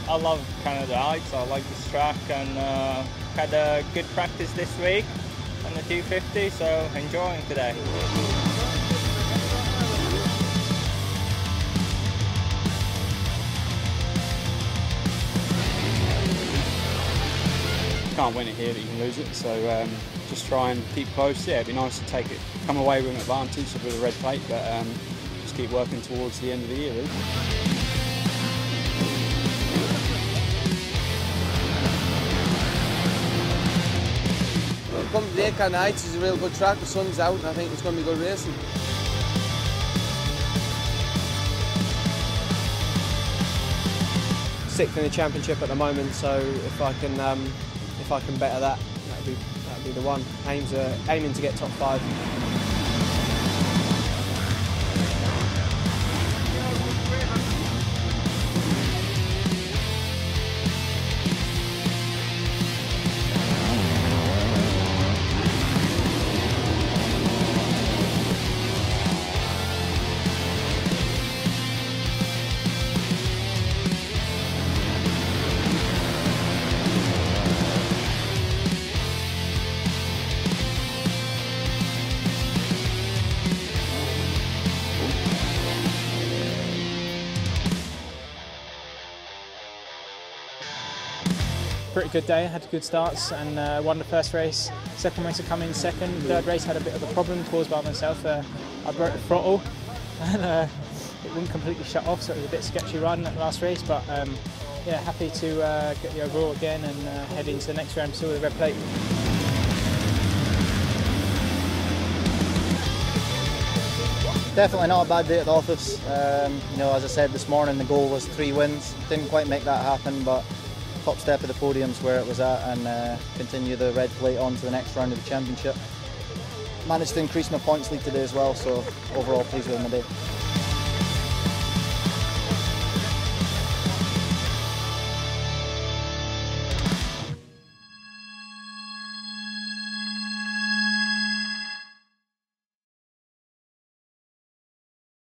I love Canada Heights. I like this track, and had a good practice this week on the 250, so enjoying today. You can't win it here, but you can lose it. So just try and keep close. Yeah, it'd be nice to take it, come away with an advantage with a red plate, but just keep working towards the end of the year, really. Come today, Canada Heights is a real good track. The sun's out, and I think it's going to be good racing. Sixth in the championship at the moment, so if I can better that, that'd be the one. Aiming to get top 5. Pretty good day, had good starts and won the first race. Second race I come in second. Third race had a bit of a problem caused by myself. I broke the throttle and it wouldn't completely shut off, so it was a bit sketchy riding at the last race, but yeah, happy to get the overall again and head into the next round still with a red plate. Definitely not a bad day at the office. You know, as I said this morning, the goal was 3 wins. Didn't quite make that happen, but top step of the podium's where it was at, and continue the red plate on to the next round of the championship. Managed to increase my points lead today as well, so overall pleased with my day.